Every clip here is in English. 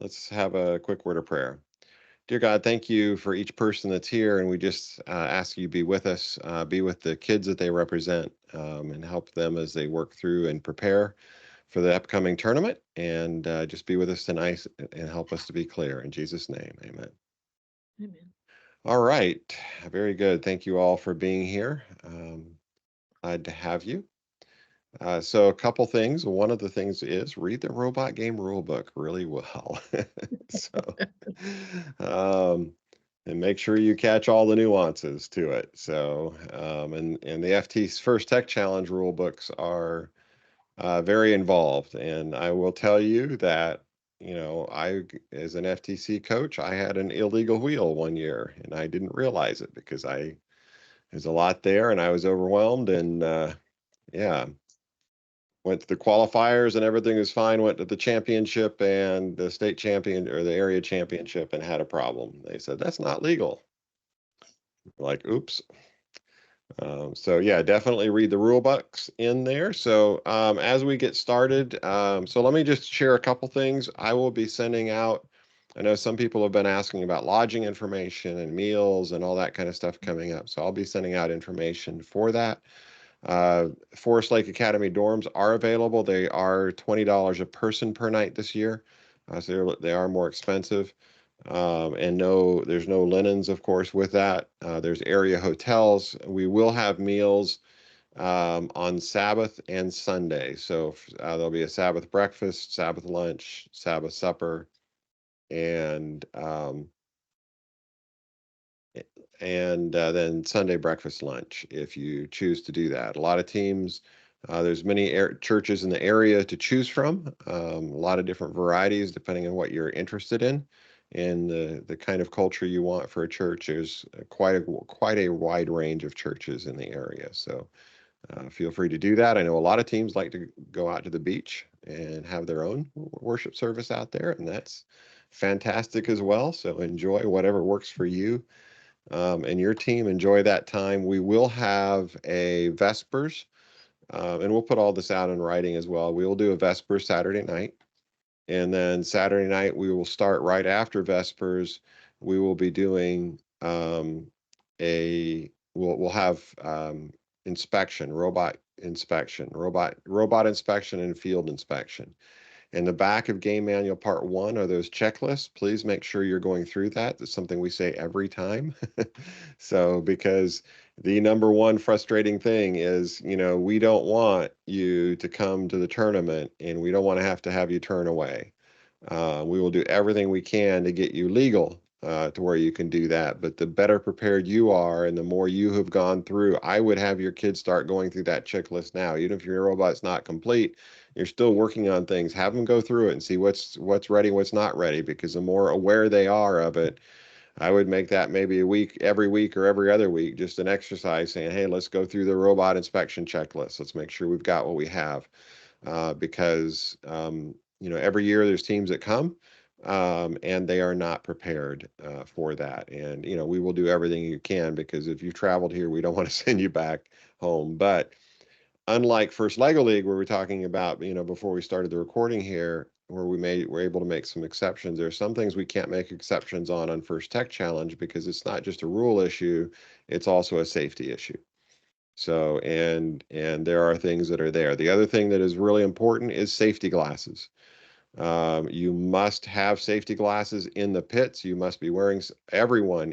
Let's have a quick word of prayer. Dear God, thank you for each person that's here, and we just ask you be with us, be with the kids that they represent, and help them as they work through and prepare for the upcoming tournament, and just be with us tonight and help us to be clear. In Jesus' name, amen. Amen. All right, very good. Thank you all for being here. Glad to have you. So a couple things. One of the things is read the robot game rule book really well. So, um, and make sure you catch all the nuances to it. So, and the FT's first tech challenge rule books are very involved. And I will tell you that, as an FTC coach, I had an illegal wheel one year, and I didn't realize it because there's a lot there, and I was overwhelmed, and yeah, went to the qualifiers and everything was fine. Went to the championship and the state champion or the area championship and had a problem. They said that's not legal. Like, oops. So yeah, definitely read the rule books in there. So as we get started, so let me just share a couple things. I will be sending out. I know some people have been asking about lodging information and meals and all that kind of stuff coming up. So I'll be sending out information for that. Forest Lake Academy dorms are available. They are $20 a person per night this year, so they are more expensive. And no, there's no linens, of course, with that. There's area hotels. We will have meals on Sabbath and Sunday. So there'll be a Sabbath breakfast, Sabbath lunch, Sabbath supper, and then Sunday breakfast lunch if you choose to do that. A lot of teams, there's many churches in the area to choose from. A lot of different varieties depending on what you're interested in and the kind of culture you want for a church. There's quite a wide range of churches in the area. So feel free to do that. I know a lot of teams like to go out to the beach and have their own worship service out there, and that's fantastic as well. So enjoy whatever works for you and your team. Enjoy that time. We will have a Vespers, and we'll put all this out in writing as well. We will do a Vespers Saturday night. And then Saturday night, we will start right after Vespers. We will be doing we'll have inspection, robot inspection and field inspection. In the back of Game Manual Part 1 are those checklists. Please make sure you're going through that. That's something we say every time. So, because the number one frustrating thing is, we don't want you to come to the tournament and we don't want to have you turn away. We will do everything we can to get you legal to where you can do that. But the better prepared you are and the more you have gone through, I would have your kids start going through that checklist now. Even if your robot's not complete, you're still working on things. Have them go through it and see what's ready, what's not ready, because the more aware they are of it, I would make that maybe every week or every other week, just an exercise saying, hey, let's go through the robot inspection checklist. Let's make sure we've got what we have because every year there's teams that come and they are not prepared for that. And we will do everything you can because if you've traveled here, we don't want to send you back home. But unlike First Lego League, where we're talking about, before we started the recording here, where we're able to make some exceptions. There are some things we can't make exceptions on First Tech Challenge because it's not just a rule issue; it's also a safety issue. So, and there are things that are there. The other thing that is really important is safety glasses. You must have safety glasses in the pits. You must be wearing,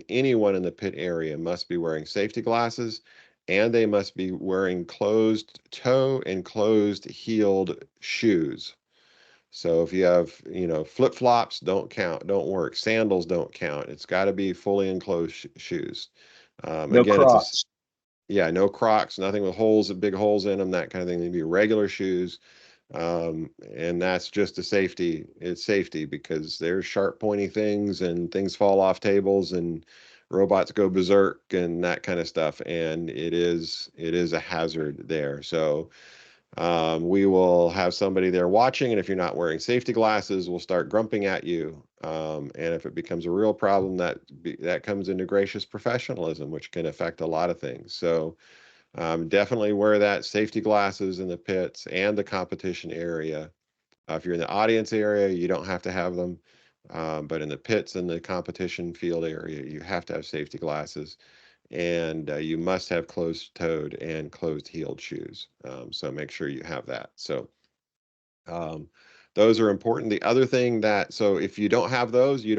anyone in the pit area must be wearing safety glasses, and they must be wearing closed toe and closed heeled shoes. So if you have, flip flops don't count, don't work. Sandals don't count. It's got to be fully enclosed shoes. No Again, Crocs. yeah, no Crocs, nothing with holes, big holes in them, that kind of thing. They'd be regular shoes. And that's just a safety. It's safety because there's sharp, pointy things and things fall off tables and robots go berserk and that kind of stuff. And it is a hazard there. So we will have somebody there watching, and if you're not wearing safety glasses, we'll start grumping at you. And if it becomes a real problem, that comes into gracious professionalism, which can affect a lot of things. So definitely wear that safety glasses in the pits and the competition area. If you're in the audience area, you don't have to have them. But in the pits and the competition field area, you have to have safety glasses, and you must have closed-toed and closed-heeled shoes. So make sure you have that. So um, those are important. The other thing that, so if you don't have those, you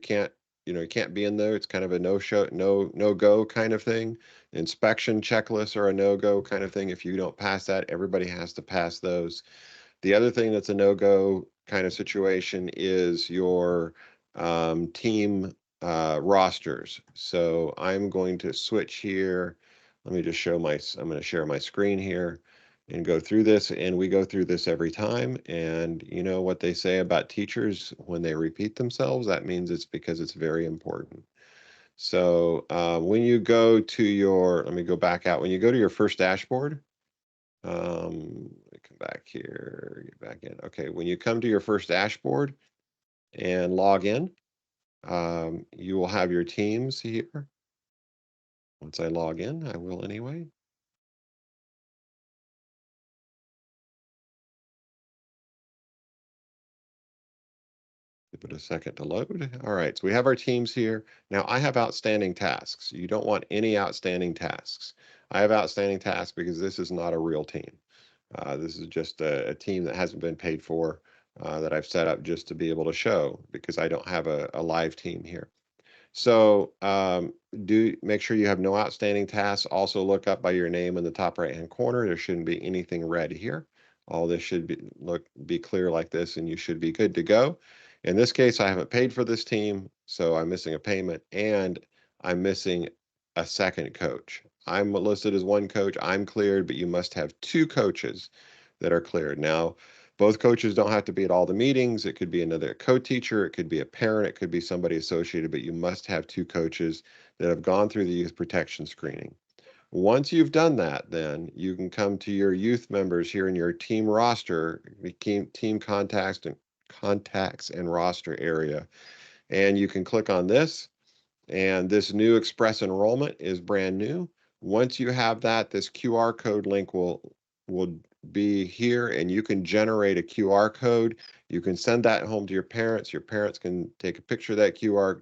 can't, you can't be in there. It's kind of a no show, no go kind of thing. Inspection checklists are a no go kind of thing. If you don't pass that, everybody has to pass those. The other thing that's a no-go kind of situation is your team rosters. So I'm going to switch here. Let me just I'm going to share my screen here and go through this. And we go through this every time. And you know what they say about teachers when they repeat themselves? That means it's because it's very important. So when you go to let me go back out. When you go to your first dashboard, let me come back here, get back in. Okay, when you come to your first dashboard and log in, you will have your teams here. Once I log in, I will anyway. Give it a second to load. All right, so we have our teams here. Now I have outstanding tasks. You don't want any outstanding tasks. I have outstanding tasks because this is not a real team. This is just a team that hasn't been paid for that I've set up just to be able to show because I don't have a live team here. So do make sure you have no outstanding tasks. Also look up by your name in the top right-hand corner. There shouldn't be anything red here. All this should be clear like this, and you should be good to go. In this case, I haven't paid for this team, so I'm missing a payment, and I'm missing a second coach. I'm listed as one coach. I'm cleared, but you must have two coaches that are cleared. Now, both coaches don't have to be at all the meetings. It could be another co-teacher, it could be a parent, it could be somebody associated, but you must have two coaches that have gone through the youth protection screening. Once you've done that, then you can come to your youth members here in your team roster, team contacts and roster area, and you can click on this, and this new express enrollment is brand new. Once you have that, this QR code link will be here, and you can generate a QR code. You can send that home to your parents. Your parents can take a picture of that QR,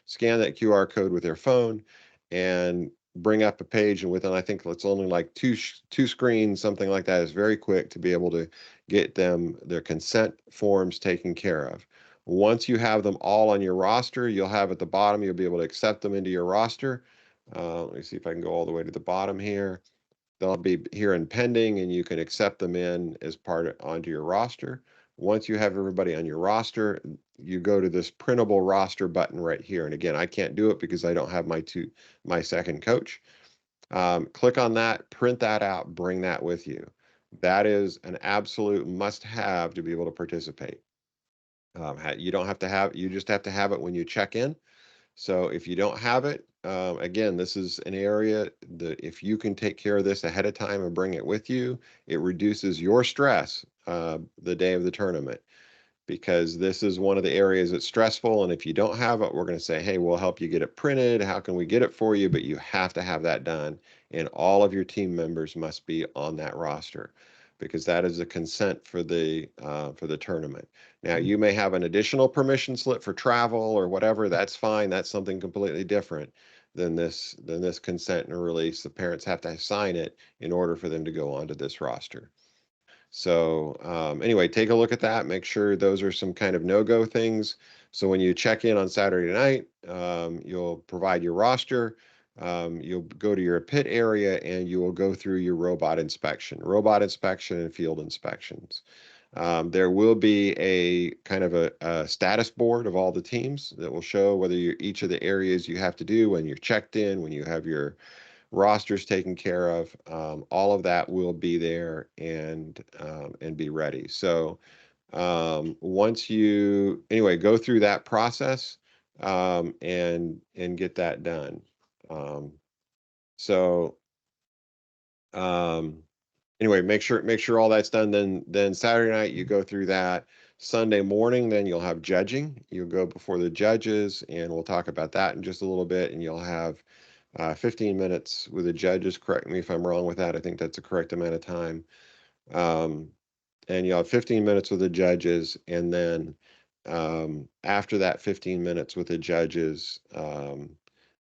scan that QR code with their phone and bring up a page. And within, I think it's only like two screens, something like that, is very quick to be able to get their consent forms taken care of. Once you have them all on your roster, you'll have at the bottom, you'll be able to accept them into your roster. Let me see if I can go all the way to the bottom here. They'll be here in pending, and you can accept them in as onto your roster. Once you have everybody on your roster, you go to this printable roster button right here. And again, I can't do it because I don't have my second coach. Click on that, print that out, bring that with you. That is an absolute must-have to be able to participate. You don't have to have, you just have to have it when you check in. So if you don't have it, again, this is an area that if you can take care of this ahead of time and bring it with you, it reduces your stress the day of the tournament, because this is one of the areas that's stressful. And if you don't have it, we're going to say, hey, we'll help you get it printed. How can we get it for you? But you have to have that done. And all of your team members must be on that roster, because that is a consent for the tournament. Now, you may have an additional permission slip for travel or whatever. That's fine. That's something completely different than this consent and release. The parents have to sign it in order for them to go onto this roster. So anyway, take a look at that. Make sure those are some kind of no-go things. So when you check in on Saturday night, you'll provide your roster. You'll go to your pit area, and you will go through your robot inspection and field inspections. There will be a kind of a status board of all the teams that will show whether each of the areas you have to do when you're checked in, when you have your rosters taken care of. All of that will be there and be ready. So once you anyway go through that process and get that done. Um, so um, anyway, make sure all that's done. Then Saturday night you go through that. Sunday morning, then you'll have judging. You'll go before the judges, and we'll talk about that in just a little bit. And you'll have 15 minutes with the judges. Correct me if I'm wrong with that. I think that's the correct amount of time. Um, and you'll have 15 minutes with the judges, and then after that 15 minutes with the judges,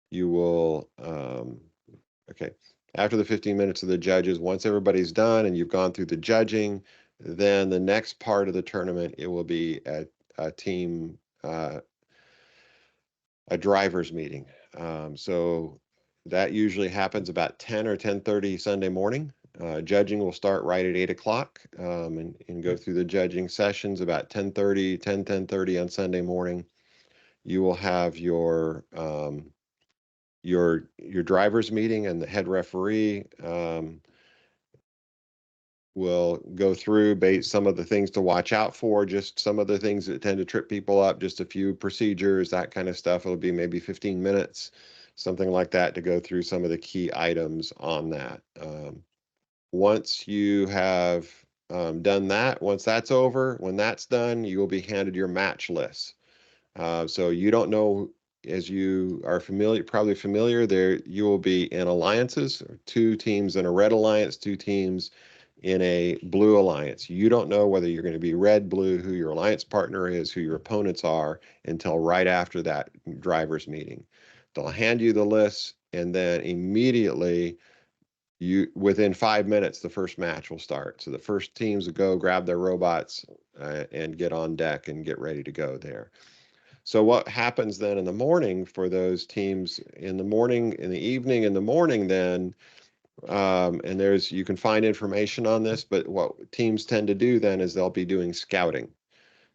you will, okay, after the 15 minutes of the judges, once everybody's done and you've gone through the judging, then the next part of the tournament, it will be a team, a driver's meeting. So that usually happens about 10 or 10:30 Sunday morning. Judging will start right at 8 o'clock, and go through the judging sessions about 10:30, 10:30 on Sunday morning. You will have your driver's meeting, and the head referee will go through some of the things to watch out for, just some of the things that tend to trip people up, just a few procedures, that kind of stuff. It'll be maybe 15 minutes, something like that, to go through some of the key items on that. Once you have done that, once that's over, when that's done, you will be handed your match list. So you don't know, as you are familiar, probably familiar, there you will be in alliances, 2 teams in a red alliance, 2 teams in a blue alliance. You don't know whether you're going to be red, blue, who your alliance partner is, who your opponents are, until right after that drivers meeting. They'll hand you the list, and then immediately, within 5 minutes, the first match will start. So the first teams will go grab their robots and get on deck and get ready to go there. So what happens then in the morning for those teams in the morning, in the evening, in the morning, then, and you can find information on this, but what teams tend to do then is they'll be doing scouting.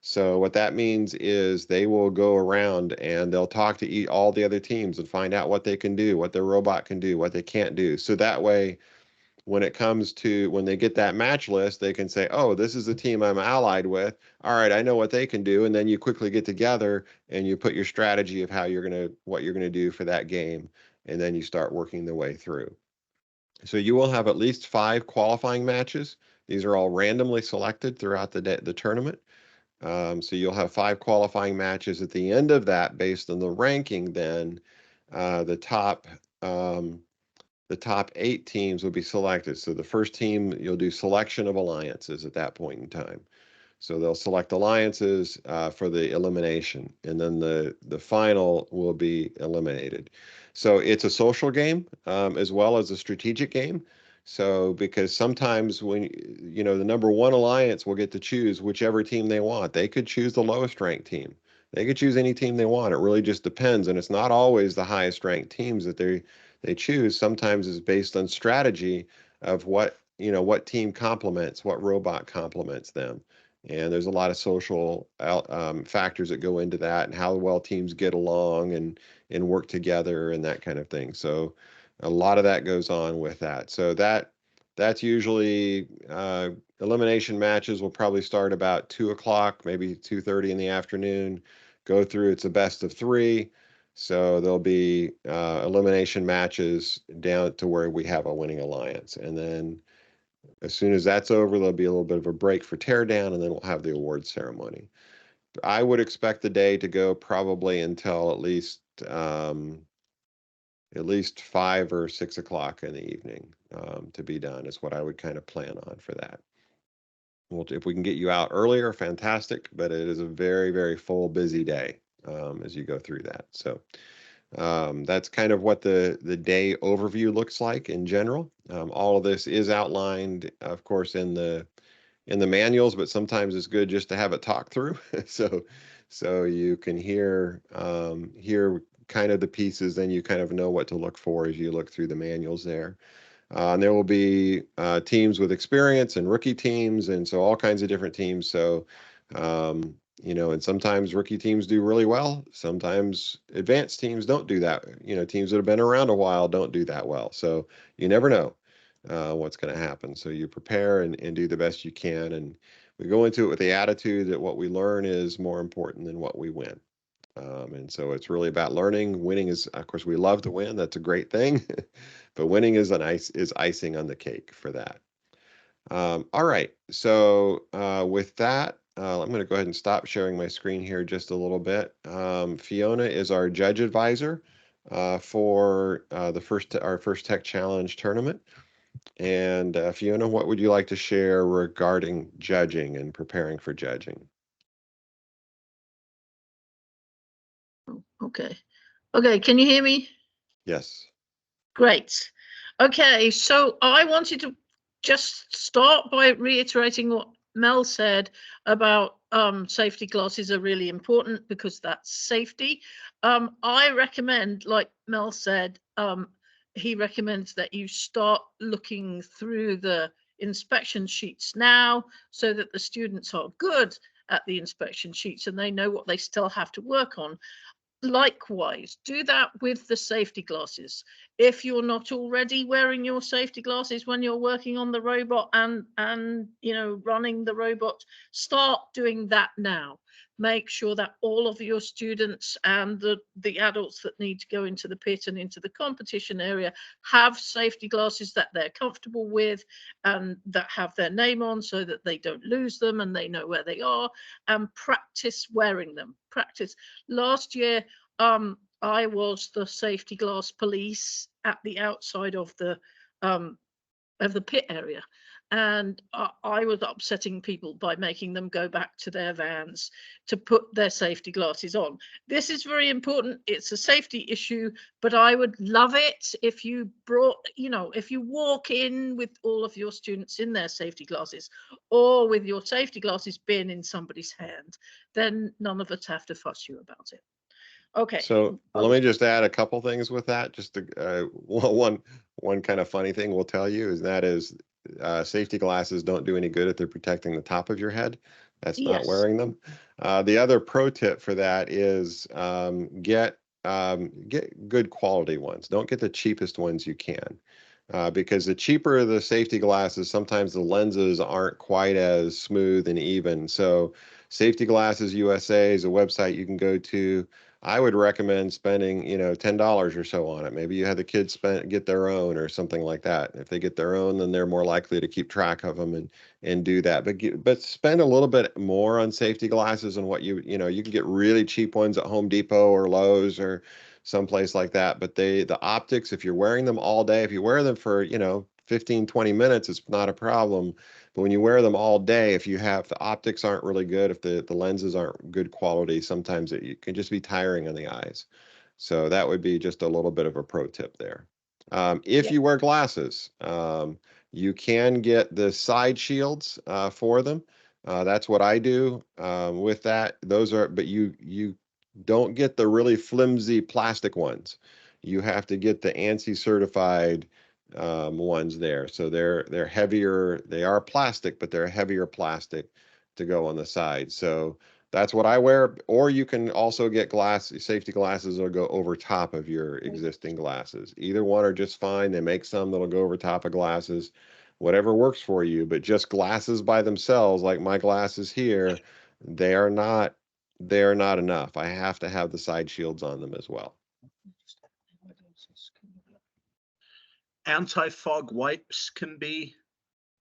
So what that means is they will go around and they'll talk to all the other teams and find out what they can do, what their robot can do, what they can't do. So that way, when it comes to when they get that match list, they can say, oh, this is the team I'm allied with. All right, I know what they can do. And then you quickly get together and you put your strategy of what you're gonna do for that game, and then you start working the way through. So you will have at least 5 qualifying matches. These are all randomly selected throughout the tournament. So you'll have 5 qualifying matches at the end of that, based on the ranking. Then the top the top 8 teams will be selected. So the first team, you'll do selection of alliances at that point in time. So they'll select alliances for the elimination, and then the final will be eliminated. So it's a social game as well as a strategic game. So because sometimes when the number 1 alliance will get to choose whichever team they want. They could choose the lowest ranked team. They could choose any team they want. It really just depends, and it's not always the highest ranked teams that they choose. Sometimes it's based on strategy of what team complements, what robot complements them. And there's a lot of social factors that go into that, and how well teams get along and work together and that kind of thing. So a lot of that goes on with that. So that's usually elimination matches will probably start about 2 o'clock, maybe 2:30 in the afternoon. Go through. It's a best of 3. So there'll be elimination matches down to where we have a winning alliance, and then as soon as that's over, there'll be a little bit of a break for teardown, and then we'll have the award ceremony. I would expect the day to go probably until at least 5 or 6 o'clock in the evening to be done, is what I would kind of plan on for that. Well, if we can get you out earlier, fantastic, but it is a very, very full, busy day as you go through that. So that's kind of what the day overview looks like in general. All of this is outlined, of course, in the manuals, but sometimes it's good just to have it talked through, so you can hear kind of the pieces, then you kind of know what to look for as you look through the manuals there. And there will be teams with experience and rookie teams, and so all kinds of different teams. So, and sometimes rookie teams do really well. Sometimes advanced teams don't do that. Teams that have been around a while don't do that well. So you never know what's going to happen. So you prepare and do the best you can. And we go into it with the attitude that what we learn is more important than what we win. And so it's really about learning. Winning is, of course, we love to win. That's a great thing, but winning is icing on the cake for that. All right. So with that, I'm going to go ahead and stop sharing my screen here just a little bit. Fiona is our judge advisor for our first Tech Challenge tournament. And Fiona, what would you like to share regarding judging and preparing for judging? Okay. Okay, can you hear me? Yes. Great. Okay, so I wanted to just start by reiterating what Mel said about safety glasses are really important because that's safety. I recommend, like Mel said, he recommends that you start looking through the inspection sheets now so that the students are good at the inspection sheets and they know what they still have to work on. Likewise, do that with the safety glasses. If you're not already wearing your safety glasses when you're working on the robot and running the robot, start doing that now. Make sure that all of your students and the adults that need to go into the pit and into the competition area have safety glasses that they're comfortable with and that have their name on so that they don't lose them and they know where they are, and practice wearing them. Practice. Last year, I was the safety glass police at the outside of the pit area, and I was upsetting people by making them go back to their vans to put their safety glasses on. This is very important. It's a safety issue, but I would love it if you if you walk in with all of your students in their safety glasses or with your safety glasses being in somebody's hand, then none of us have to fuss you about it. Okay. So let me just add a couple things with that. Just to, one kind of funny thing we'll tell you is that is safety glasses don't do any good if they're protecting the top of your head. That's not Yes. wearing them. The other pro tip for that is get good quality ones. Don't get the cheapest ones you can. Because the cheaper the safety glasses, sometimes the lenses aren't quite as smooth and even. So Safety Glasses USA is a website you can go to. I would recommend spending, $10 or so on it. Maybe you have the kids get their own or something like that. If they get their own, then they're more likely to keep track of them and do that. But spend a little bit more on safety glasses and what you can get really cheap ones at Home Depot or Lowe's or someplace like that. But the optics, if you're wearing them all day, if you wear them for 15, 20 minutes, it's not a problem. But when you wear them all day, if the optics aren't really good, if the lenses aren't good quality, sometimes it can just be tiring on the eyes. So that would be just a little bit of a pro tip there. If you wear glasses, you can get the side shields for them. That's what I do with that. But you don't get the really flimsy plastic ones. You have to get the ANSI certified ones there. So they're heavier. They are plastic, but they're heavier plastic to go on the side. So that's what I wear. Or you can also get safety glasses that'll go over top of your existing glasses. Either one are just fine. They make some that'll go over top of glasses, whatever works for you. But just glasses by themselves, like my glasses here, they are not enough. I have to have the side shields on them as well. Anti-fog wipes can be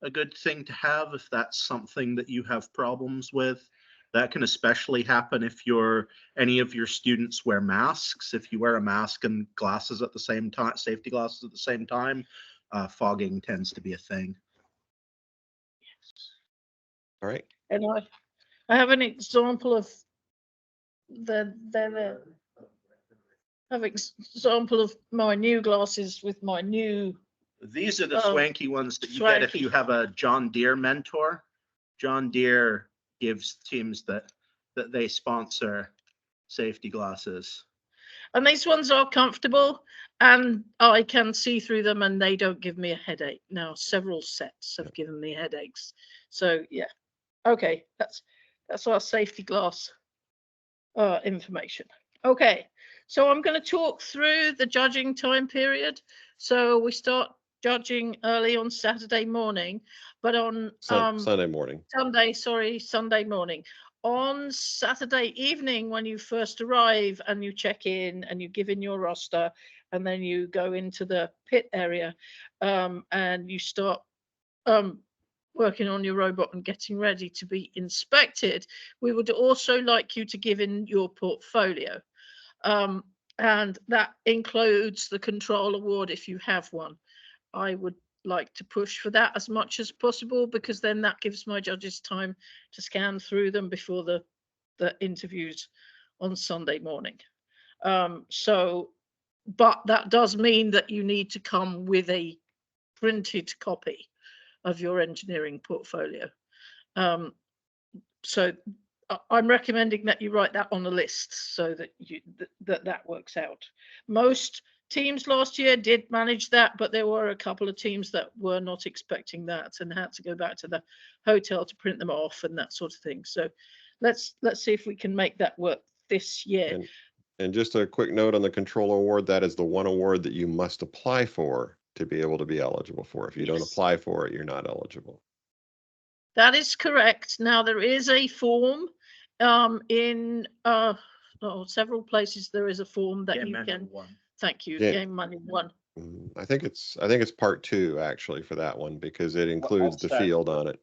a good thing to have if that's something that you have problems with. That can especially happen if any of your students wear masks. If you wear a mask and glasses at the same time, safety glasses at the same time, fogging tends to be a thing. All right. And I have an example of example of my new glasses with my new. These are the swanky ones that you get if you have a John Deere mentor. John Deere gives teams that they sponsor safety glasses. And these ones are comfortable and I can see through them and they don't give me a headache. Now, several sets have given me headaches. So, yeah. Okay, that's our safety glass information. Okay, so I'm going to talk through the judging time period. So we start judging early on Saturday morning, but on Sunday morning. Sunday morning. On Saturday evening, when you first arrive and you check in and you give in your roster, and then you go into the pit area and you start working on your robot and getting ready to be inspected, we would also like you to give in your portfolio. And that includes the control award if you have one. I would like to push for that as much as possible because then that gives my judges time to scan through them before the interviews on Sunday morning. But that does mean that you need to come with a printed copy of your engineering portfolio. So I'm recommending that you write that on the list so that that works out. Most teams last year did manage that, but there were a couple of teams that were not expecting that and had to go back to the hotel to print them off and that sort of thing. So let's see if we can make that work this year. And just a quick note on the controller award, that is the one award that you must apply for to be able to be eligible for. If you don't apply for it, you're not eligible. That is correct. Now there is a form in several places. There is a form that you can. Thank you. Yeah. Game Manual 1. I think it's part 2 actually for that one, because it includes the field on it.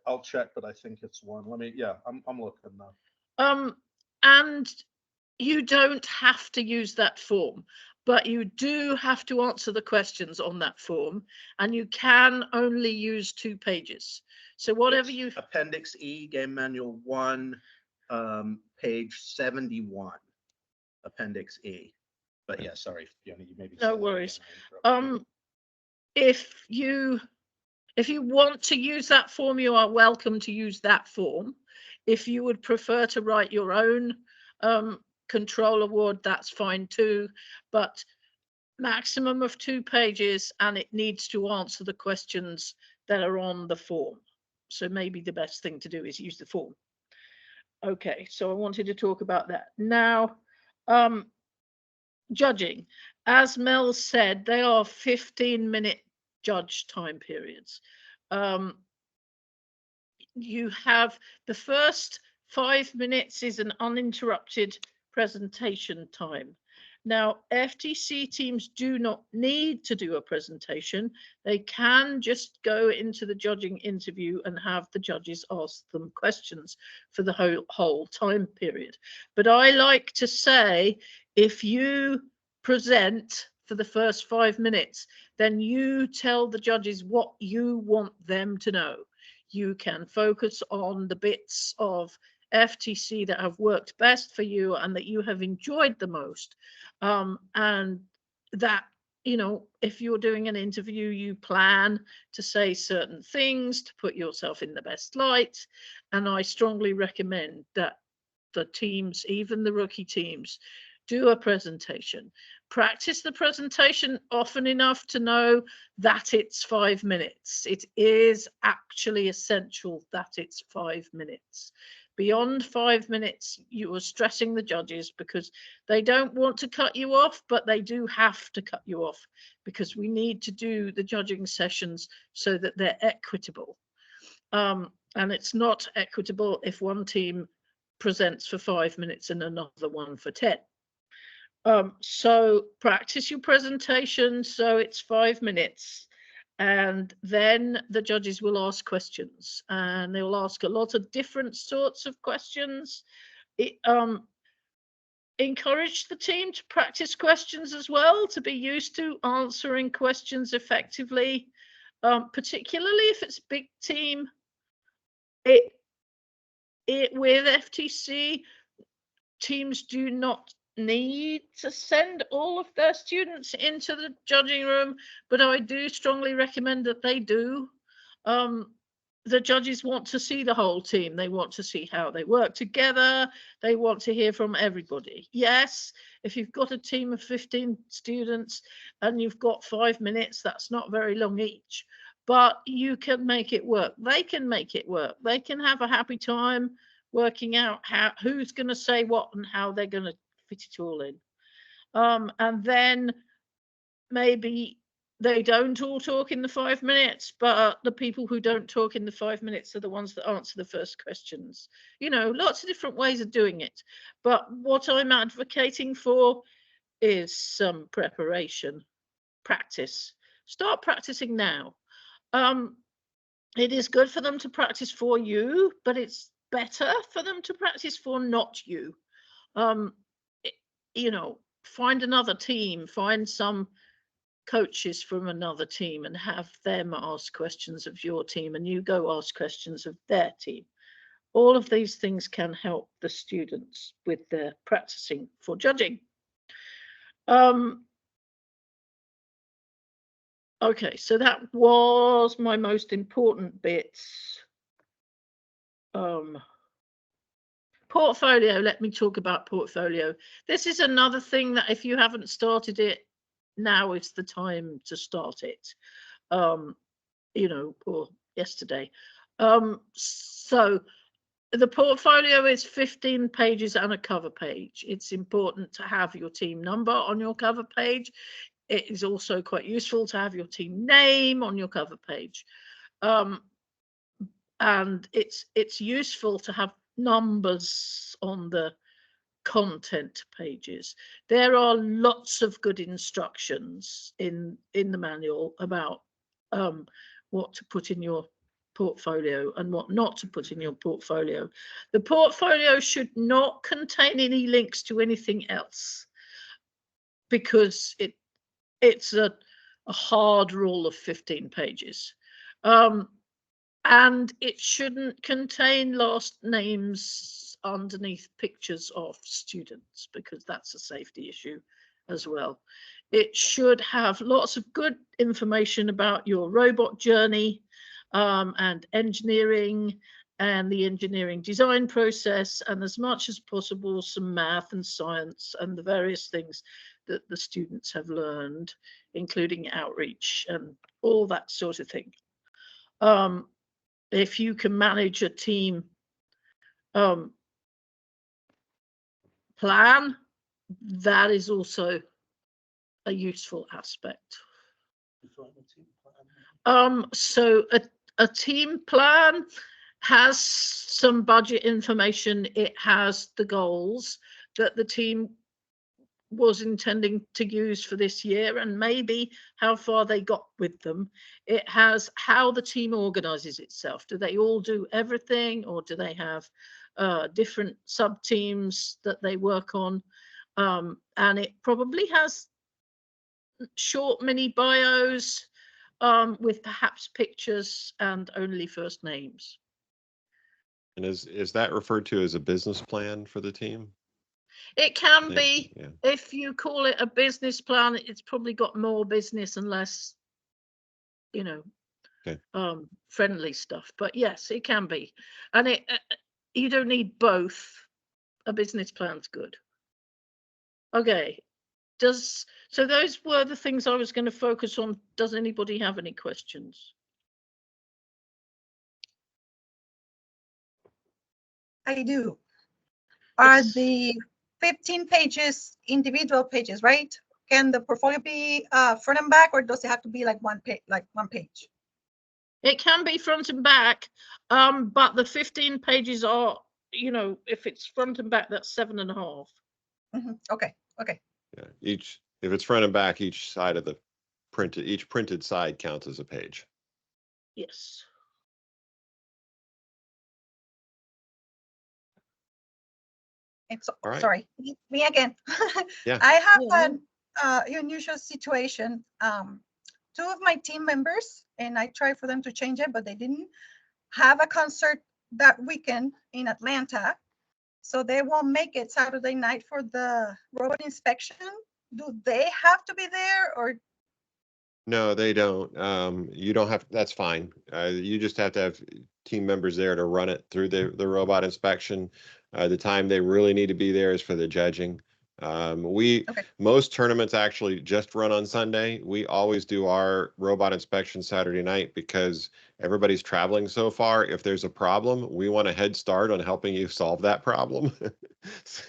I'll check, but I think it's 1. Let me. Yeah, I'm looking now. And you don't have to use that form, but you do have to answer the questions on that form, and you can only use 2 pages. So whatever you. Appendix E, Game Manual 1, page 71. Appendix E. But yeah, sorry, Fiona, you maybe. No worries. If you want to use that form, you are welcome to use that form. If you would prefer to write your own control award, that's fine too, but maximum of 2 pages, and it needs to answer the questions that are on the form. So maybe the best thing to do is use the form. Okay, so I wanted to talk about that. Now, judging, as Mel said, they are 15-minute judge time periods. You have the first 5 minutes is an uninterrupted presentation time. Now, FTC teams do not need to do a presentation. They can just go into the judging interview and have the judges ask them questions for the whole time period. But I like to say, if you present for the first 5 minutes, then you tell the judges what you want them to know. You can focus on the bits of FTC that have worked best for you and that you have enjoyed the most. And that, if you're doing an interview, you plan to say certain things to put yourself in the best light. And I strongly recommend that the teams, even the rookie teams, do a presentation. Practice the presentation often enough to know that it's 5 minutes. It is actually essential that it's 5 minutes. Beyond 5 minutes, you are stressing the judges because they don't want to cut you off, but they do have to cut you off because we need to do the judging sessions so that they're equitable. And it's not equitable if one team presents for 5 minutes and another one for 10. So practice your presentation so it's 5 minutes, and then the judges will ask questions, and they will ask a lot of different sorts of questions. Encourage the team to practice questions as well, to be used to answering questions effectively, particularly if it's a big team. With FTC, teams do not need to send all of their students into the judging room, but I do strongly recommend that they do. The judges want to see the whole team. They want to see how they work together. They want to hear from everybody. Yes, if you've got a team of 15 students and you've got 5 minutes, that's not very long each, but you can make it work. They can make it work. They can have a happy time working out who's going to say what and how they're going to fit it all in. And then maybe they don't all talk in the 5 minutes, but the people who don't talk in the 5 minutes are the ones that answer the first questions. Lots of different ways of doing it. But what I'm advocating for is some preparation, practice. Start practicing now. It is good for them to practice for you, but it's better for them to practice for not you. Find another team, find some coaches from another team and have them ask questions of your team, and you go ask questions of their team. All of these things can help the students with their practicing for judging. Okay, so that was my most important bits. Portfolio, let me talk about portfolio. This is another thing that if you haven't started it, now is the time to start it. You know, or yesterday. So the portfolio is 15 pages and a cover page. It's important to have your team number on your cover page. It is also quite useful to have your team name on your cover page. And it's useful to have numbers on the content pages. There are lots of good instructions in the manual about what to put in your portfolio and what not to put in your portfolio. The portfolio should not contain any links to anything else, because it's a hard rule of 15 pages. And it shouldn't contain last names underneath pictures of students, because that's a safety issue as well. It should have lots of good information about your robot journey and engineering and the engineering design process, and as much as possible some math and science and the various things that the students have learned, including outreach and all that sort of thing. If you can manage a team plan, that is also a useful aspect. So a team plan has some budget information. It has the goals that the team was intending to use for this year and maybe how far they got with them. It has how the team organizes itself. Do they all do everything, or do they have different sub teams that they work on? And it probably has short mini bios with perhaps pictures and only first names. And is that referred to as a business plan for the team? It can be. Yeah. If you call it a business plan, it's probably got more business and less, you know, okay. Friendly stuff. But yes, it can be. And it you don't need both. A business plan's good. Okay. So those were the things I was going to focus on. Does anybody have any questions? I do. Are the 15 pages individual pages, right? Can the portfolio be front and back, or does it have to be like one page? It can be front and back, but the 15 pages are, you know, if it's front and back, that's 7.5. Okay. Yeah. If it's front and back, each printed side counts as a page. Yes. Right. Sorry, me again. Yeah. I have an unusual situation. 2 of my team members, and I tried for them to change it, but they didn't, have a concert that weekend in Atlanta. So they won't make it Saturday night for the robot inspection. Do they have to be there, or? No, they don't. You don't have, that's fine. You just have to have team members there to run it through the robot inspection. The time they really need to be there is for the judging. Most tournaments actually just run on Sunday. We always do our robot inspection Saturday night because everybody's traveling so far. If there's a problem, we want a head start on helping you solve that problem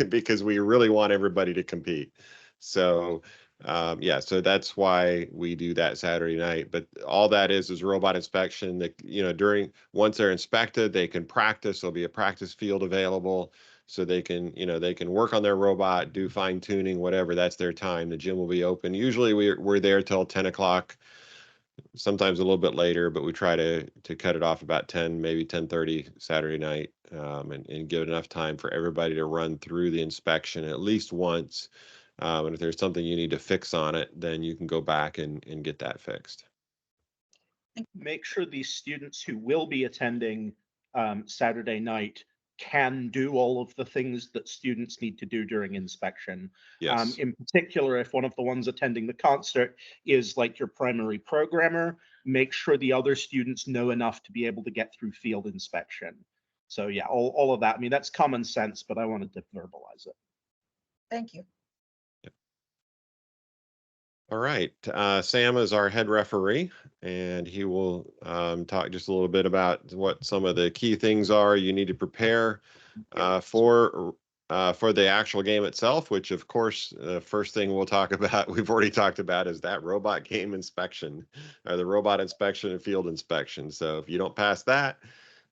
because we really want everybody to compete. So yeah, so that's why we do that Saturday night. But all that is robot inspection. That, you know, once they're inspected, they can practice. There'll be a practice field available, so they can work on their robot, do fine tuning, whatever. That's their time. The gym will be open. Usually we're there till 10 o'clock. Sometimes a little bit later, but we try to cut it off about 10, maybe 10:30 Saturday night, and give enough time for everybody to run through the inspection at least once. And if there's something you need to fix on it, then you can go back and get that fixed. Make sure these students who will be attending Saturday night can do all of the things that students need to do during inspection. Yes. In particular, if one of the ones attending the concert is like your primary programmer, make sure the other students know enough to be able to get through field inspection. So yeah, all of that. I mean, that's common sense, but I wanted to verbalize it. Thank you. All right. Sam is our head referee, and he will talk just a little bit about what some of the key things are you need to prepare for the actual game itself, which of course, the first thing we'll talk about, we've already talked about, is that robot game inspection, or the robot inspection and field inspection. So if you don't pass that,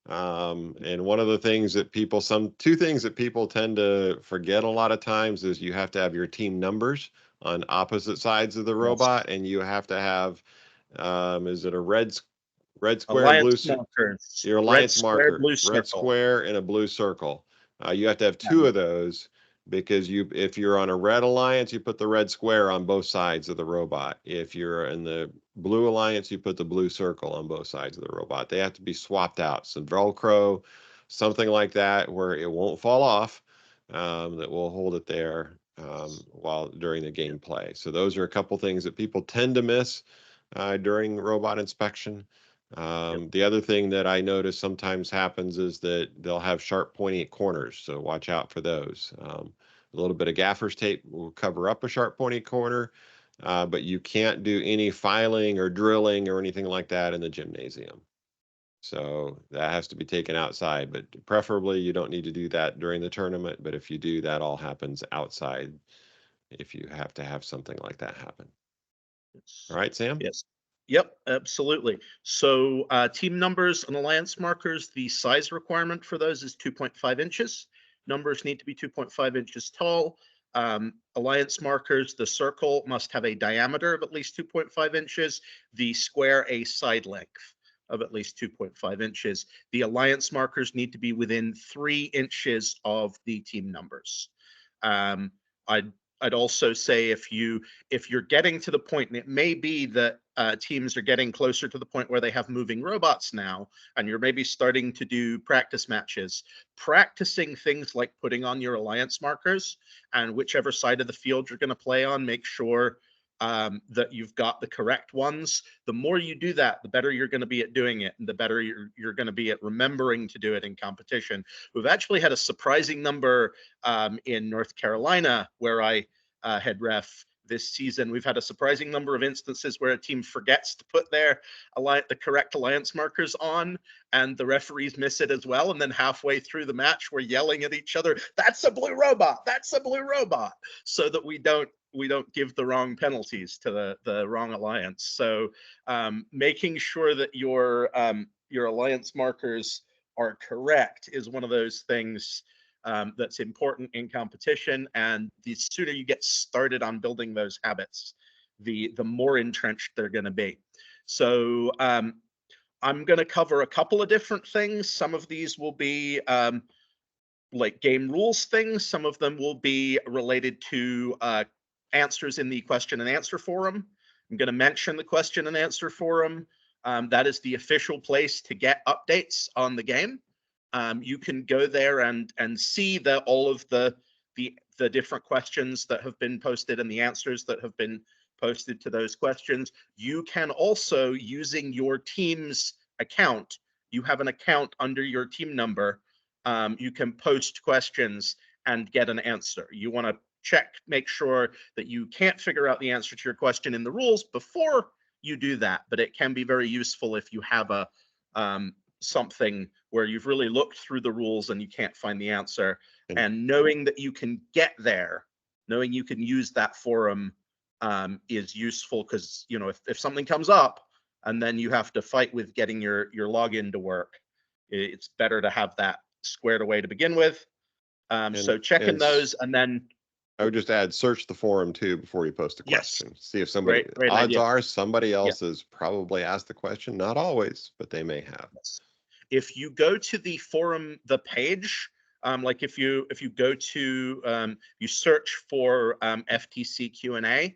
and one of the things that two things that people tend to forget a lot of times is you have to have your team numbers on opposite sides of the robot, and you have to have, is it a red square and blue Alliance markers. your Red alliance square, marker, blue red circle. square and a blue circle. You have to have two of those, because if you're on a red alliance, you put the red square on both sides of the robot. If you're in the blue alliance, you put the blue circle on both sides of the robot. They have to be swapped out. Some Velcro, something like that, where it won't fall off, that will hold it there while during the gameplay. So those are a couple things that people tend to miss during robot inspection. The other thing that I notice sometimes happens is that they'll have sharp pointy corners, so watch out for those. A little bit of gaffer's tape will cover up a sharp pointy corner, but you can't do any filing or drilling or anything like that in the gymnasium. So that has to be taken outside, but preferably you don't need to do that during the tournament. But if you do, that all happens outside if you have to have something like that happen. All right, Sam? Yes. Yep, absolutely. So team numbers and alliance markers, the size requirement for those is 2.5 inches. Numbers need to be 2.5 inches tall. Alliance markers, the circle must have a diameter of at least 2.5 inches, the square a side length of at least 2.5 inches. The alliance markers need to be within 3 inches of the team numbers. I'd also say if you're getting to the point, and it may be that teams are getting closer to the point where they have moving robots now, and you're maybe starting to do practice matches, practicing things like putting on your alliance markers, and whichever side of the field you're going to play on, make sure that you've got the correct ones. The more you do that, the better you're going to be at doing it, and the better you're going to be at remembering to do it in competition. We've actually had a surprising number in North Carolina, where I head ref this season. We've had a surprising number of instances where a team forgets to put the correct alliance markers on, and the referees miss it as well. And then halfway through the match, we're yelling at each other, "That's a blue robot! That's a blue robot!" So that we don't give the wrong penalties to the wrong alliance. So making sure that your alliance markers are correct is one of those things that's important in competition. And the sooner you get started on building those habits, the more entrenched they're going to be. So I'm going to cover a couple of different things. Some of these will be like game rules things. Some of them will be related to answers in the question and answer forum. I'm going to mention the question and answer forum. That is the official place to get updates on the game. You can go there and see all of the different questions that have been posted and the answers that have been posted to those questions. You can also, using your team's account, you have an account under your team number, you can post questions and get an answer. You want to make sure that you can't figure out the answer to your question in the rules before you do that, but it can be very useful if you have a something where you've really looked through the rules and you can't find the answer, and knowing that you can get there, knowing you can use that forum is useful, because if something comes up and then you have to fight with getting your login to work, it's better to have that squared away to begin with. So checking those, and then I would just add, search the forum too before you post a question. Yes. See if somebody, Great odds idea. are somebody else has probably asked the question. Not always, but they may have. If you go to the forum, the page, like if you go to, you search for FTC Q&A,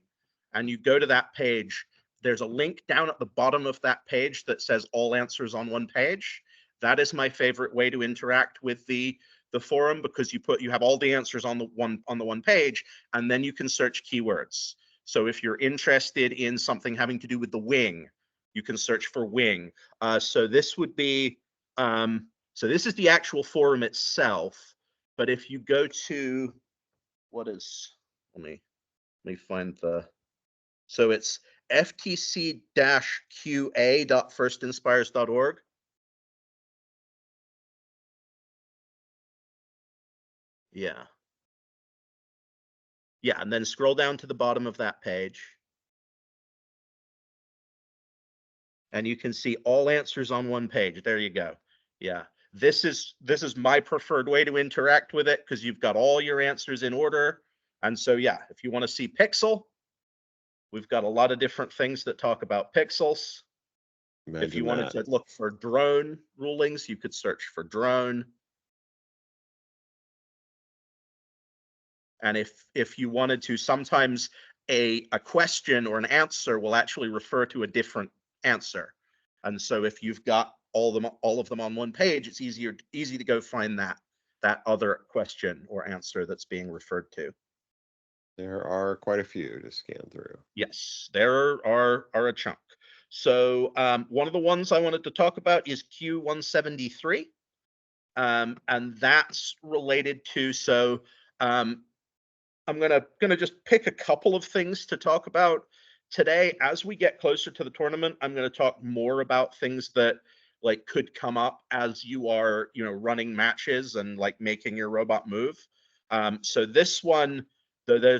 and you go to that page, there's a link down at the bottom of that page that says all answers on one page. That is my favorite way to interact with the the forum because you have all the answers on the one page, and then you can search keywords. So if you're interested in something having to do with the wing, you can search for wing. So this would be, so this is the actual forum itself. But if you go to, let me find the, so it's ftc-qa.firstinspires.org. Yeah. Yeah, and then scroll down to the bottom of that page. And you can see all answers on one page. There you go. Yeah. This is my preferred way to interact with it because you've got all your answers in order. And so, yeah, if you want to see pixel, we've got a lot of different things that talk about pixels. Imagine if you wanted that. to look for drone rulings, you could search for drone. And if you wanted to, sometimes a question or an answer will actually refer to a different answer. And so if you've got all of them on one page, it's easy to go find that other question or answer that's being referred to. There are quite a few to scan through. Yes, there are a chunk. So one of the ones I wanted to talk about is Q173. And that's related to, so I'm gonna just pick a couple of things to talk about today. As we get closer to the tournament, I'm gonna talk more about things that like could come up as you are, running matches and like making your robot move. So this one, though,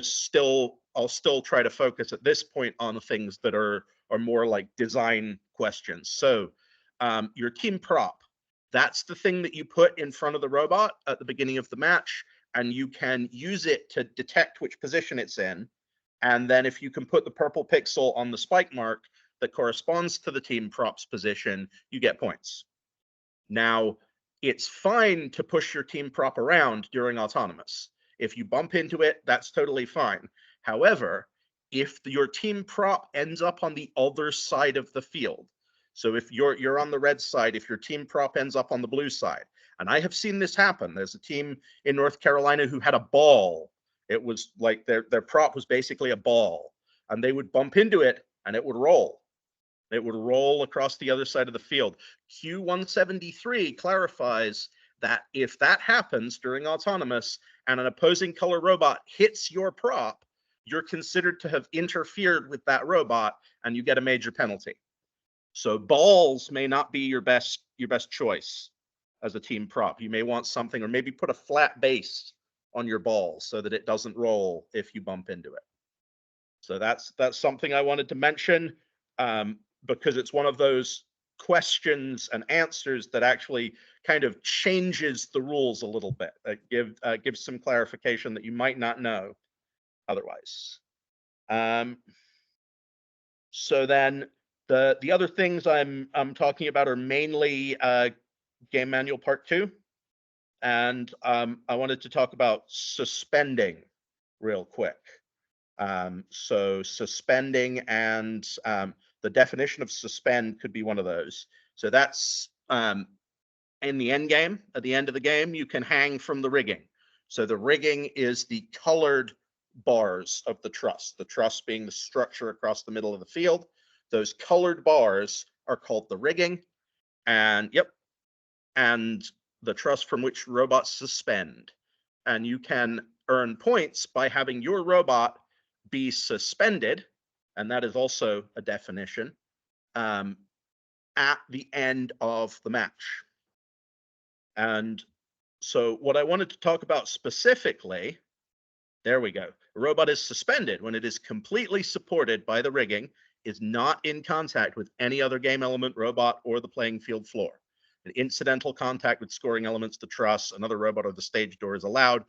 I'll still try to focus at this point on the things that are more like design questions. So your team prop, that's the thing that you put in front of the robot at the beginning of the match, and you can use it to detect which position it's in. And then if you can put the purple pixel on the spike mark that corresponds to the team prop's position, you get points. Now, it's fine to push your team prop around during autonomous. If you bump into it, that's totally fine. However, if your team prop ends up on the other side of the field, so if you're on the red side, if your team prop ends up on the blue side, and I have seen this happen. There's a team in North Carolina who had a ball. It was like their prop was basically a ball, and they would bump into it and it would roll. It would roll across the other side of the field. Q173 clarifies that if that happens during autonomous and an opposing color robot hits your prop, you're considered to have interfered with that robot and you get a major penalty. So balls may not be your best choice as a team prop. You may want something, or maybe put a flat base on your ball so that it doesn't roll if you bump into it. So that's something I wanted to mention because it's one of those questions and answers that actually kind of changes the rules a little bit. Gives some clarification that you might not know otherwise. So then the other things I'm talking about are mainly Game Manual Part 2. And I wanted to talk about suspending real quick. So suspending and the definition of suspend could be one of those. So that's in the end game. At the end of the game, you can hang from the rigging. So the rigging is the colored bars of the truss being the structure across the middle of the field. Those colored bars are called the rigging. And the truss from which robots suspend. And you can earn points by having your robot be suspended, and that is also a definition, at the end of the match. And so what I wanted to talk about specifically, there we go. A robot is suspended when it is completely supported by the rigging, is not in contact with any other game element, robot, or the playing field floor. An incidental contact with scoring elements, the truss, another robot, or the stage door is allowed.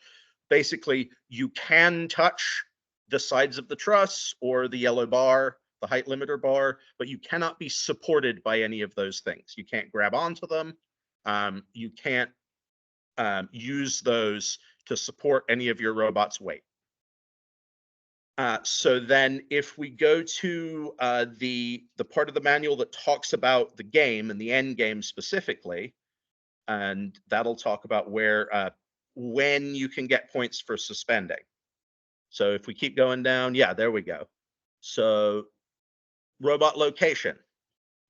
Basically, you can touch the sides of the truss or the yellow bar, the height limiter bar, but you cannot be supported by any of those things. You can't grab onto them. You can't use those to support any of your robot's weight. So then if we go to the part of the manual that talks about the game and the end game specifically, and that'll talk about where when you can get points for suspending. So if we keep going down, yeah, there we go. So robot location.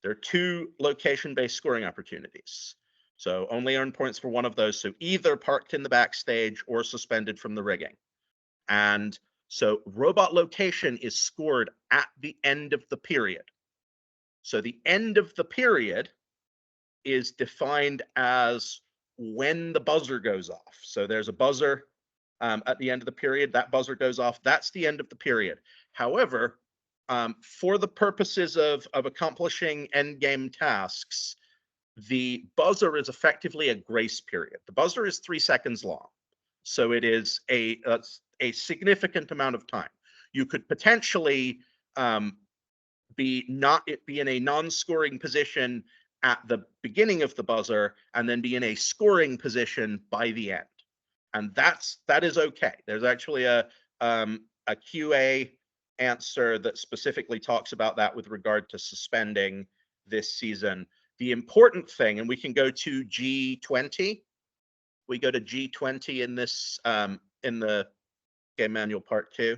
There are 2 location-based scoring opportunities. So only earn points for one of those. So either parked in the backstage or suspended from the rigging. And so robot location is scored at the end of the period. So the end of the period is defined as when the buzzer goes off. So there's a buzzer at the end of the period. That buzzer goes off. That's the end of the period. However, for the purposes of accomplishing end game tasks, the buzzer is effectively a grace period. The buzzer is 3 seconds long. So it is a significant amount of time. You could potentially be in a non-scoring position at the beginning of the buzzer and then be in a scoring position by the end. And that is okay. There's actually a QA answer that specifically talks about that with regard to suspending this season. The important thing, and we can go to G20. We go to G20 in this in the game manual part 2.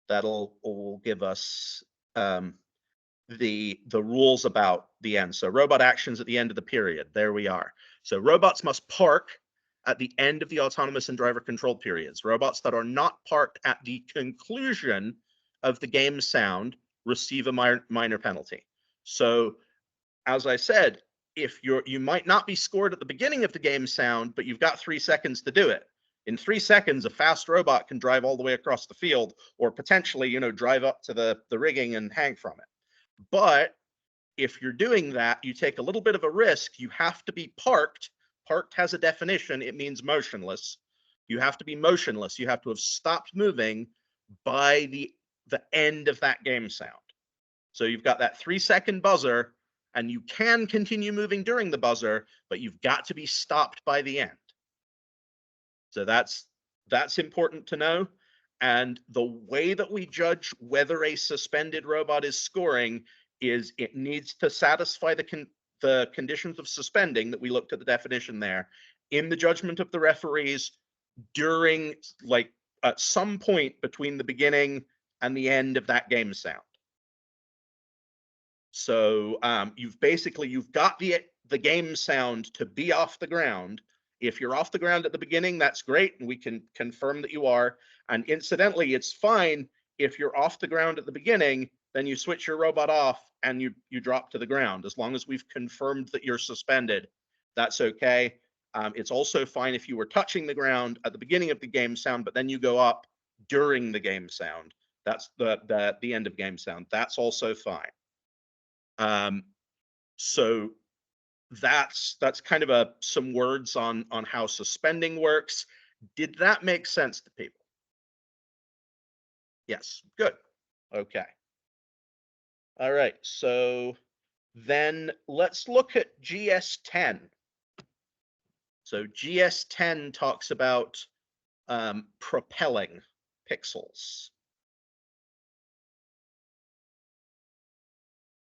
That'll give us the rules about the end. So robot actions at the end of the period. There we are. So robots must park at the end of the autonomous and driver controlled periods. Robots that are not parked at the conclusion of the game sound receive a minor penalty. So as I said, if you might not be scored at the beginning of the game sound, but you've got 3 seconds to do it. In 3 seconds, a fast robot can drive all the way across the field, or potentially, drive up to the rigging and hang from it. But if you're doing that, you take a little bit of a risk. You have to be parked. Parked has a definition. It means motionless. You have to be motionless. You have to have stopped moving by the end of that game sound. So you've got that 3-second buzzer, and you can continue moving during the buzzer, but you've got to be stopped by the end. So that's important to know. And the way that we judge whether a suspended robot is scoring is it needs to satisfy the conditions of suspending that we looked at the definition there in the judgment of the referees during, like, at some point between the beginning and the end of that game sound. So you've got the game sound to be off the ground. If you're off the ground at the beginning, that's great, and we can confirm that you are. And incidentally, it's fine if you're off the ground at the beginning, then you switch your robot off and you drop to the ground. As long as we've confirmed that you're suspended, that's okay. It's also fine if you were touching the ground at the beginning of the game sound, but then you go up during the game sound. That's the end of game sound. That's also fine. So that's kind of some words on how suspending works. Did that make sense to people? Yes, good. Okay. All right, so then let's look at GS10. So GS10 talks about propelling pixels.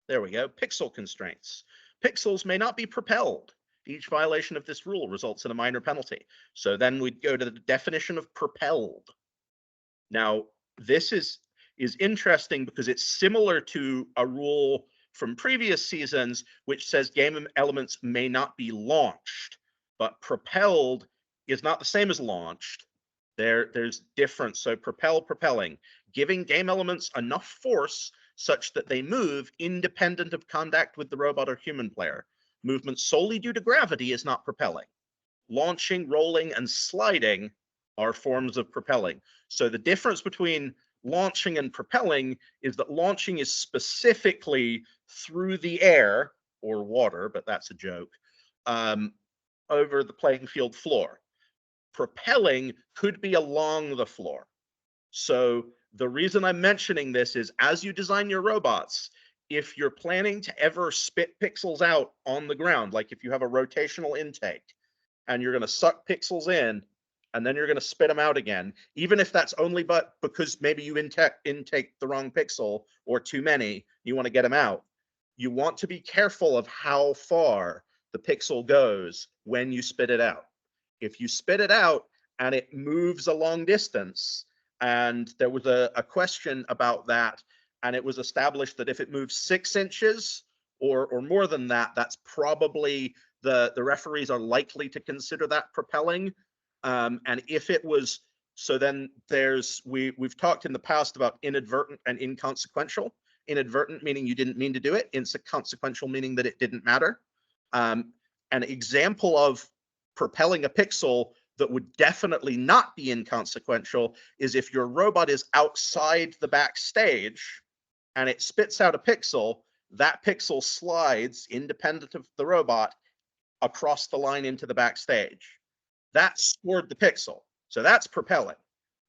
There we go, pixel constraints. Pixels may not be propelled. Each violation of this rule results in a minor penalty. So then we'd go to the definition of propelled. Now, this is interesting because it's similar to a rule from previous seasons, which says game elements may not be launched, but propelled is not the same as launched. There's difference. So propelling, giving game elements enough force such that they move independent of contact with the robot or human player. Movement solely due to gravity is not propelling. Launching, rolling, and sliding are forms of propelling. So the difference between launching and propelling is that launching is specifically through the air or water, but that's a joke, over the playing field floor. Propelling could be along the floor. So the reason I'm mentioning this is as you design your robots, if you're planning to ever spit pixels out on the ground, like if you have a rotational intake and you're going to suck pixels in and then you're going to spit them out again, even if that's only because maybe you intake the wrong pixel or too many, you want to get them out, you want to be careful of how far the pixel goes when you spit it out. If you spit it out and it moves a long distance. And there was a question about that, and it was established that if it moves 6 inches or more than that, that's probably the referees are likely to consider that propelling. And if it was, so then there's, we've talked in the past about inadvertent and inconsequential. Inadvertent meaning you didn't mean to do it, inconsequential meaning that it didn't matter. An example of propelling a pixel that would definitely not be inconsequential is if your robot is outside the backstage and it spits out a pixel, that pixel slides independent of the robot across the line into the backstage. That scored the pixel. So that's propelling.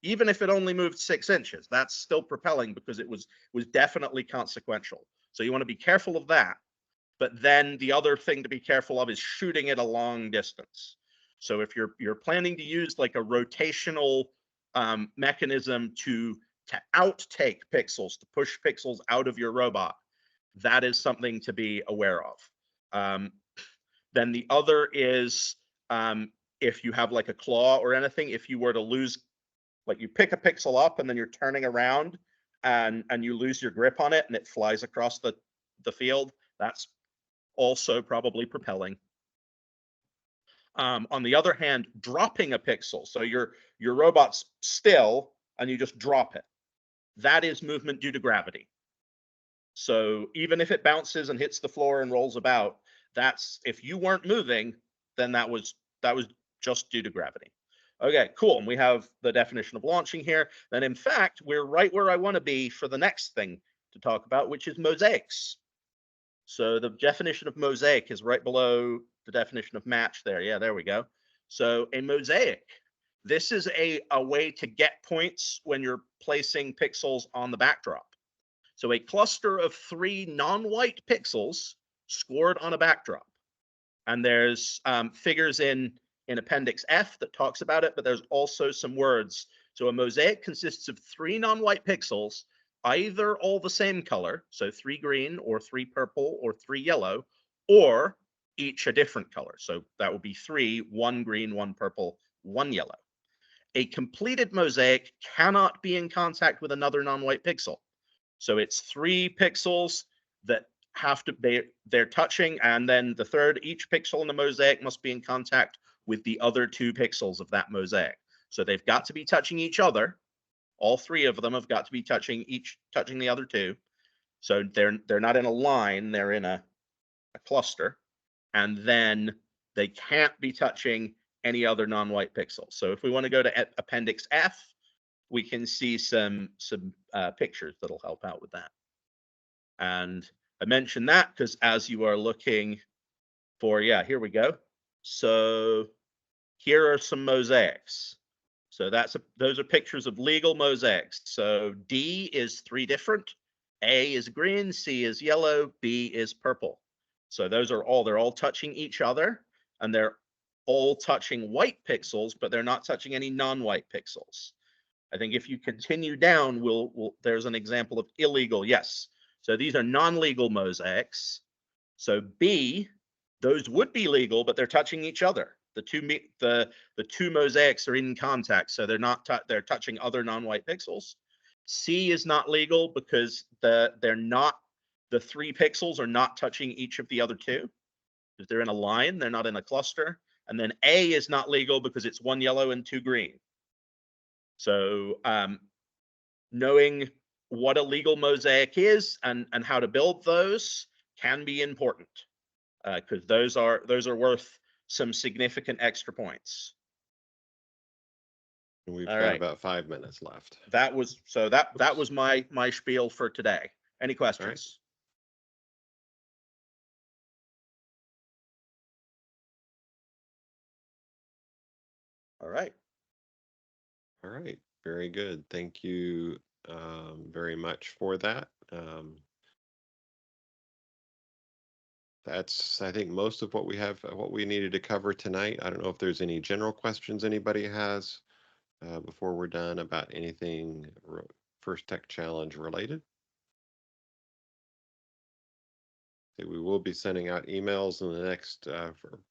Even if it only moved 6 inches, that's still propelling because it was definitely consequential. So you want to be careful of that. But then the other thing to be careful of is shooting it a long distance. So if you're planning to use like a rotational mechanism to outtake pixels, to push pixels out of your robot, that is something to be aware of. Then the other is if you have like a claw or anything, if you were to lose, like you pick a pixel up and then you're turning around and you lose your grip on it and it flies across the field, that's also probably propelling. On the other hand, dropping a pixel, so your robot's still and you just drop it, that is movement due to gravity. So even if it bounces and hits the floor and rolls about, that's, if you weren't moving, then that was just due to gravity. Okay, cool. And we have the definition of launching here. Then in fact, we're right where I want to be for the next thing to talk about, which is mosaics. So the definition of mosaic is right below the definition of match there. Yeah, there we go. So a mosaic, this is a way to get points when you're placing pixels on the backdrop. So a cluster of 3 non-white pixels scored on a backdrop. And there's figures in Appendix F that talks about it, but there's also some words. So a mosaic consists of 3 non-white pixels, either all the same color, so 3 green or 3 purple or 3 yellow, or each a different color. So that would be 3, 1 green, 1 purple, 1 yellow. A completed mosaic cannot be in contact with another non-white pixel. So it's 3 pixels that have to be, they're touching, and then the third, each pixel in the mosaic must be in contact with the other 2 pixels of that mosaic. So they've got to be touching each other. All 3 of them have got to be touching the other 2. So they're not in a line, they're in a cluster. And then they can't be touching any other non-white pixels. So if we want to go to Appendix F, we can see some pictures that'll help out with that. And I mentioned that because as you are looking for, yeah, here we go. So here are some mosaics. So those are pictures of legal mosaics. So D is 3 different. A is green, C is yellow, B is purple. So those are all, they're all touching each other, and they're all touching white pixels, but they're not touching any non-white pixels. I think if you continue down, there's an example of illegal. Yes. So these are non-legal mosaics. So B, those would be legal, but they're touching each other. The two mosaics are in contact, so they're not they're touching other non-white pixels. C is not legal because the 3 pixels are not touching each of the other 2. If they're in a line, they're not in a cluster. And then A is not legal because it's 1 yellow and 2 green. So knowing what a legal mosaic is and how to build those can be important because those are worth some significant extra points. We've got about 5 minutes left. That was my spiel for today. Any questions? All right. All right. Very good. Thank you very much for that. That's, I think, most of what we needed to cover tonight. I don't know if there's any general questions anybody has before we're done about anything First Tech Challenge related. We will be sending out emails in the next,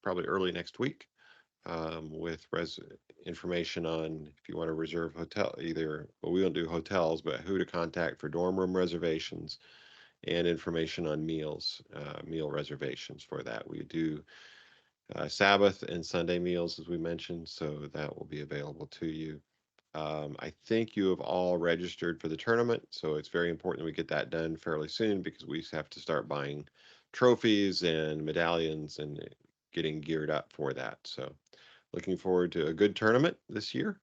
probably early next week, with information on if you want to reserve hotel, well, we don't do hotels, but who to contact for dorm room reservations and information on meal reservations for that. We do Sabbath and Sunday meals, as we mentioned, so that will be available to you. I think you have all registered for the tournament, so it's very important we get that done fairly soon because we have to start buying trophies and medallions and getting geared up for that. So looking forward to a good tournament this year.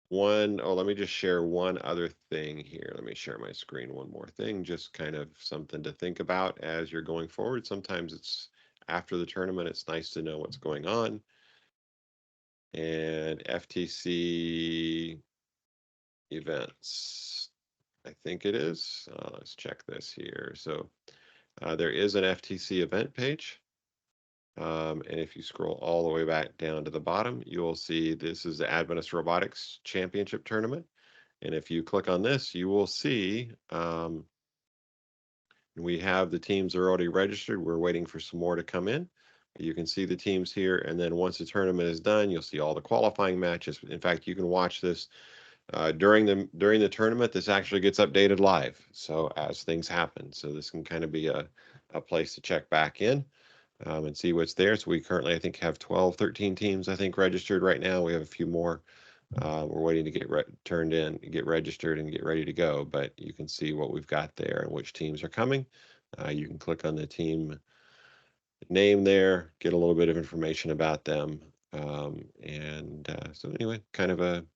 Let me just share one other thing here. Let me share my screen one more thing, just kind of something to think about as you're going forward. Sometimes it's after the tournament, it's nice to know what's going on. And FTC events, I think it is. Let's check this here. So there is an FTC event page. And if you scroll all the way back down to the bottom, you will see this is the Adventist Robotics Championship Tournament. And if you click on this, you will see we have the teams are already registered. We're waiting for some more to come in. You can see the teams here. And then once the tournament is done, you'll see all the qualifying matches. In fact, you can watch this during the tournament. This actually gets updated live. So as things happen. So this can kind of be a place to check back in. And see what's there. So we currently, I think, have 12, 13 teams, I think, registered right now. We have a few more. We're waiting to get turned in, get registered, and get ready to go. But you can see what we've got there and which teams are coming. You can click on the team name there, get a little bit of information about them. So anyway, kind of an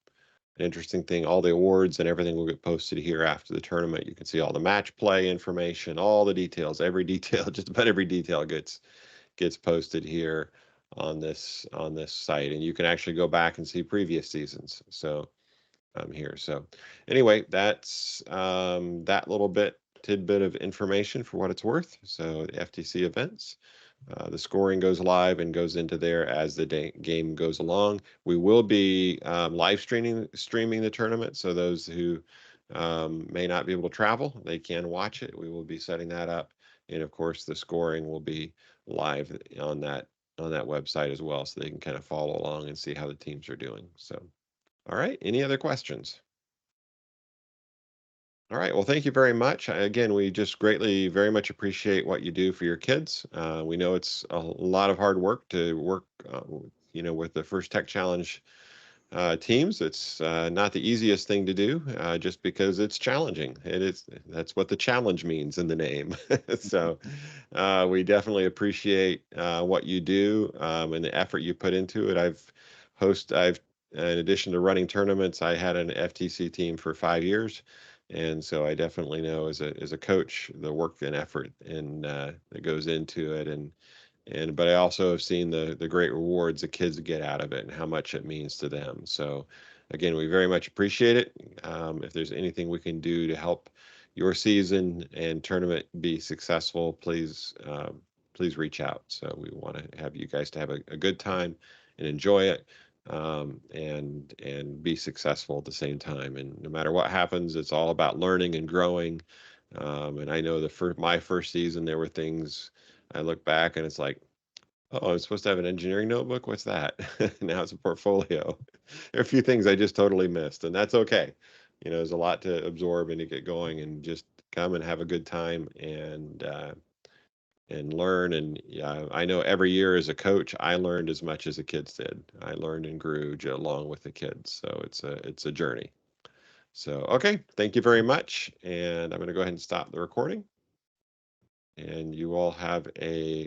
interesting thing. All the awards and everything will get posted here after the tournament. You can see all the match play information, all the details, every detail, just about every detail gets posted here on this site, and you can actually go back and see previous seasons. So here. So anyway, that's that little tidbit of information for what it's worth. So the FTC events. The scoring goes live and goes into there as the game goes along. We will be live streaming the tournament, so those who may not be able to travel, they can watch it. We will be setting that up, and of course, the scoring will be live on that website as well, so they can kind of follow along and see how the teams are doing. So, all right, any other questions? All right. Well, thank you very much. Again, we just greatly, very much appreciate what you do for your kids. We know it's a lot of hard work to work, with the First Tech Challenge teams. It's not the easiest thing to do, just because it's challenging. That's what the challenge means in the name. So we definitely appreciate what you do and the effort you put into it. In addition to running tournaments, I had an FTC team for 5 years. And so I definitely know as a coach the work and effort that goes into it, but I also have seen the great rewards the kids get out of it and how much it means to them. So again, we very much appreciate it. If there's anything we can do to help your season and tournament be successful, please reach out. So we want to have you guys to have a good time and enjoy it, and be successful at the same time. And no matter what happens, it's all about learning and growing. And I know my first season, there were things I look back and it's like, oh, I'm supposed to have an engineering notebook. What's that? Now it's a portfolio. There are a few things I just totally missed, and that's okay. There's a lot to absorb and to get going, and just come and have a good time and learn. And yeah, I know every year as a coach, I learned as much as the kids did. I learned and grew along with the kids. So it's a journey. So, okay, thank you very much. And I'm going to go ahead and stop the recording. And you all have a